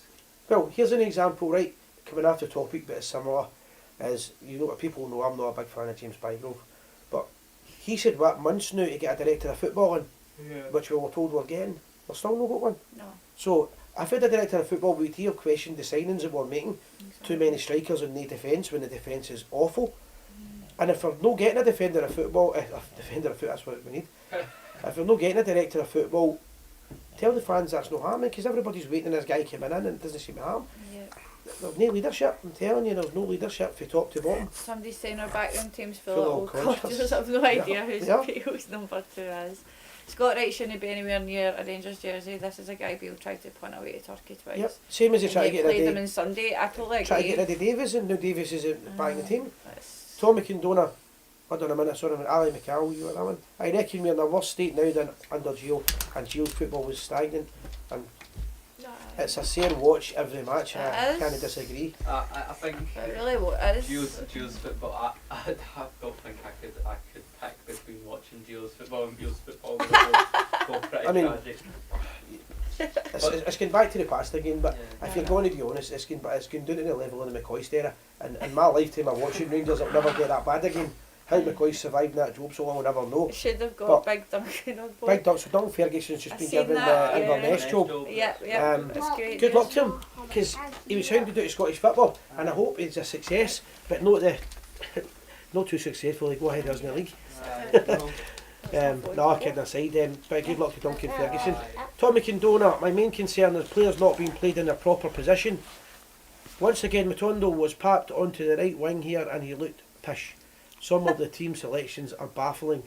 Well, here's an example, right, coming off the topic, but it's similar, is, you know, people know I'm not a big fan of James Bygrove, but he said what, months now to get a director of football in, which we were told we're getting. We're still not got one. No. So, if we had a director of football, we'd hear question the signings that we're making. Too many strikers in the defence when the defence is awful. And if we're not getting a defender of football, that's what we need. If we're not getting a director of football, tell the fans that's not happening, because everybody's waiting on this guy coming in and it doesn't seem to happen. There's no leadership, I'm telling you, there's no leadership from top to bottom. Somebody's saying our background team's full Full of of old codgers. codgers. I've no idea who's Yeah. Bale's number 2 is. Scott Wright shouldn't be anywhere near a Rangers jersey. This is a guy Bale tried to punt away to Turkey twice. Yep. Same as he And tried to he get played rid him of on Sunday. I totally agree. try to get rid of Davis, and now Davis is back in the team. It's- Tommy Condona, hold on a minute, sorry, Ali McCall, you want that one? I reckon we're in a worse state now than under Gio, and Gio's football was stagnant, and it's a fair watch every match, and I It is. can't disagree. I think It really is. Gio's football. I don't think I could pick between watching Gio's football and Bale's football. They're both pretty I mean, tragic. It's going back to the past again, but Yeah. if you're going to be honest, it's going down to the level of the McCoist era, and in my lifetime of watching Rangers, it'll never get that bad again. How McCoy survived that job so long, we'll never know. Should have But got Big Duncan on board. Big Duck, so Duncan Ferguson's just I been seen given that, the yeah. Inverness job. Yeah, it's great. Good luck to him, because he was hounded out of Scottish football, and I hope it's a success, but not too successful. They go ahead as in the league. No, kidding aside, but good luck to Duncan Ferguson. Tommy Condona, my main concern is players not being played in their proper position. Once again, Matondo was papped onto the right wing here, and he looked pish. Some of the team selections are baffling.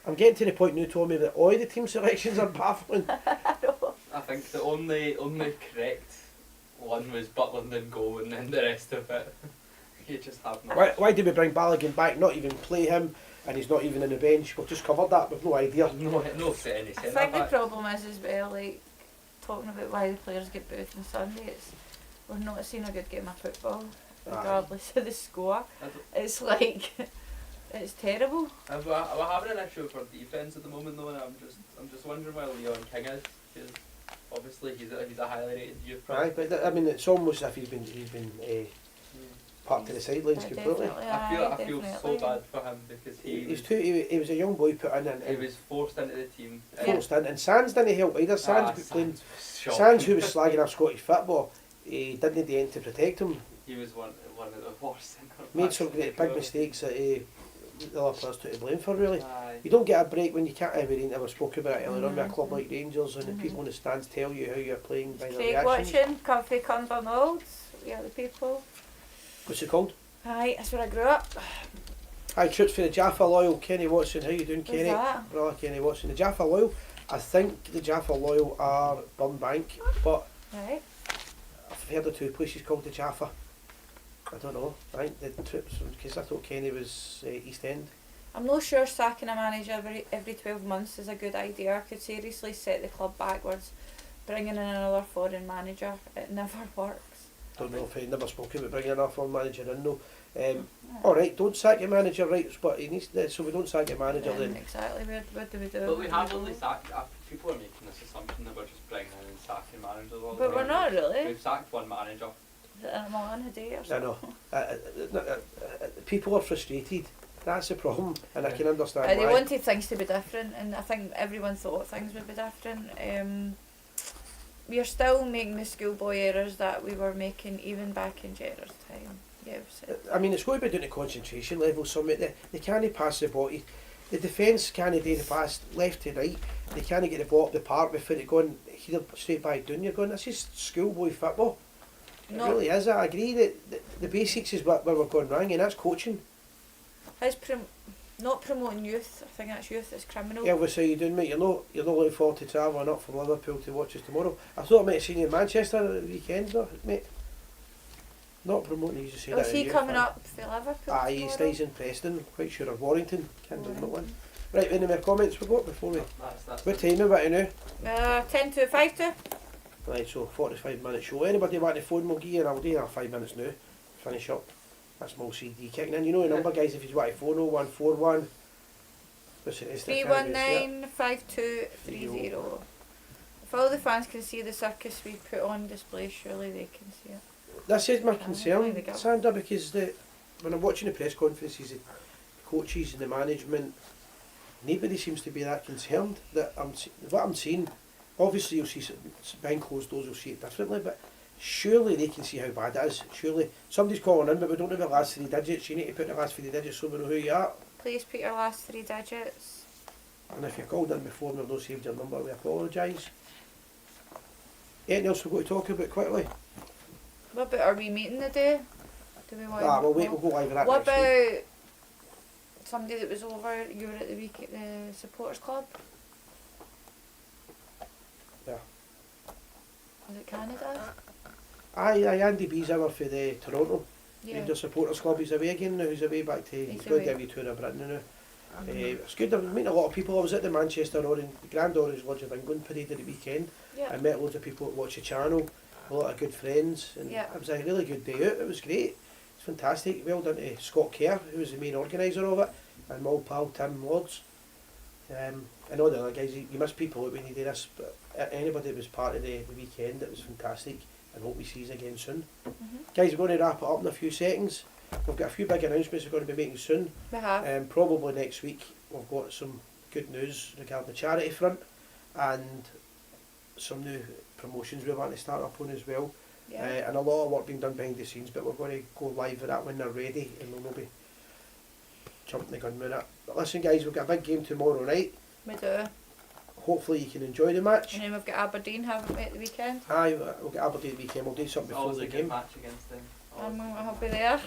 I'm getting to the point now, Tommy, that all the team selections are baffling. I think the only correct one was Butland in goal, and then the rest of it, you just have no. Why did we bring Balogun back, not even play him, and he's not even on the bench? We've just covered that, we've no idea. No set any I centre think the back. problem is as well, like, talking about why the players get booed on Sunday, it's we're not seeing a good game of football, regardless of the score. It's like, it's terrible. We're having an issue for defence at the moment though, and I'm just wondering where Leon King is, because obviously he's a highly rated youth Aye, prospect. but I mean, it's almost as if he's been parked to the sidelines completely. Definitely, I feel definitely. so bad for him because He was a young boy put in, he and was forced into the team. forced in, and Sands didn't help either. Sands was playing. Shocking. Sands, who was slagging off Scottish football, he didn't need the end to protect him. He was one of the worst. Made some great big mistakes that the other players took to blame for, really. Aye. You don't get a break when you can't. I mean, we spoke about it earlier on with a club like Rangers, and the people in the stands tell you how you're playing by their Craig reactions. watching, Comfy Cumbernauld, we are the people. What's it called? Aye, that's where I grew up. Hi, troops for the Jaffa Loyal, Kenny Watson. How you doing, Who's Kenny? that? Brother Kenny Watson. The Jaffa Loyal, I think the Jaffa Loyal are Burnbank, but Right. I've heard of two places called the Jaffa. I don't know. I think the troops, because I thought Kenny was East End. I'm not sure sacking a manager every 12 months is a good idea. Could seriously set the club backwards. Bringing in another foreign manager, it never works. Don't know if he never spoke about bringing another foreign manager in though. Alright, don't sack your manager, right, but he needs to, so we don't sack your manager then. Exactly, what do we do? But we have only sacked, people are making this assumption that we're just bringing in and sacking managers all the But time. we're not really. We've sacked one manager. On a day or I something. know. People are frustrated. That's the problem, and I can understand They why. wanted things to be different, and I think everyone thought things would be different. We are still making the schoolboy errors that we were making even back in Gers' time. Yeah, I mean, it's going to be down to concentration levels. Some they can't pass the ball. The defence can't do the pass left to right. They can't get the ball up the park before it going here straight back down. You're going, this is schoolboy football. It really is. I agree that the basics is where we're going wrong, and that's coaching. Not promoting youth. I think that's youth that's criminal. Yeah, what's you doing, mate? You're not looking forward to travelling up from Liverpool to watch us tomorrow. I thought I might have seen you in Manchester at the weekend, though, mate. Not promoting, you just say that. Is he coming up for Liverpool? Aye, he stays in Preston, quite sure, of Warrington. Can't remember one. Right, any more comments we got before we... That's What time are we now? 10 to 5 to. Right, so 45-minute show. Anybody want to phone, we'll give you, and I'll do 5 minutes now. Finish up. That's my CD kicking in. You know the number, guys, if you want to phone 0141. What's it? 319 5230. If all the fans can see the circus we put on display, surely they can see it. This is my concern, there we go. Sandra, because when I'm watching the press conferences, the coaches and the management, nobody seems to be that concerned. What I'm seeing, obviously you'll see behind closed doors, you'll see it differently, but surely they can see how bad it is. Surely somebody's calling in, but we don't know the last 3 digits. You need to put the last 3 digits so we know who you are. Please put your last 3 digits. And if you called in before and we've not saved your number, we apologise. Anything else we've got to talk about quickly? What about, are we meeting the day? Do we want? We'll wait. We'll go live with that What next week. about somebody that was over? You were at the week at the supporters club. Yeah. Was it Canada? Aye, Andy B's over for the Toronto Yeah. Rangers supporters club. He's away again now. He's away back to. He's going to do a wee tour of Britain now. It's good. I'm meeting a lot of people. I was at the Manchester Grand Orange Lodge of England parade at the weekend. Yeah. I met loads of people that watch the channel. A lot of good friends, and Yeah. it was a really good day out. It was great. It's fantastic. Well done to Scott Kerr, who was the main organiser of it, and my old pal Tim Lords. And all the other guys. You miss people out when you do this, but anybody that was part of the weekend, it was fantastic. And hope we see you again soon. Guys, we're going to wrap it up in a few seconds. We've got a few big announcements we're going to be making soon. We have. Probably next week we've got some good news regarding the charity front and some new promotions we want to start up on as well. Yeah. And a lot of work being done behind the scenes, but we're going to go live with that when they're ready, and we'll not be jumping the gun with it. But listen guys, we've got a big game tomorrow night. We do. Hopefully you can enjoy the match. And then we've got Aberdeen, haven't we, at the weekend? Aye, we'll get Aberdeen at the weekend. We'll do something It's before always the a good game. match against them. I'll be there.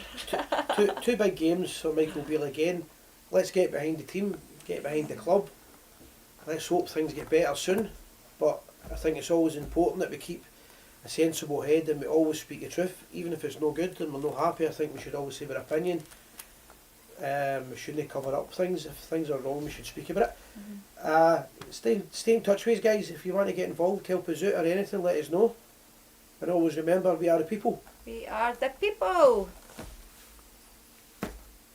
two big games for Michael Beale again. Let's get behind the team, get behind the club. Let's hope things get better soon. But I think it's always important that we keep a sensible head and we always speak the truth, even if it's no good and we're not happy. I think we should always say our opinion. We shouldn't cover up things. If things are wrong, we should speak about it. Stay in touch with us, guys. If you want to get involved, help us out or anything, let us know. And always remember, we are the people. We are the people.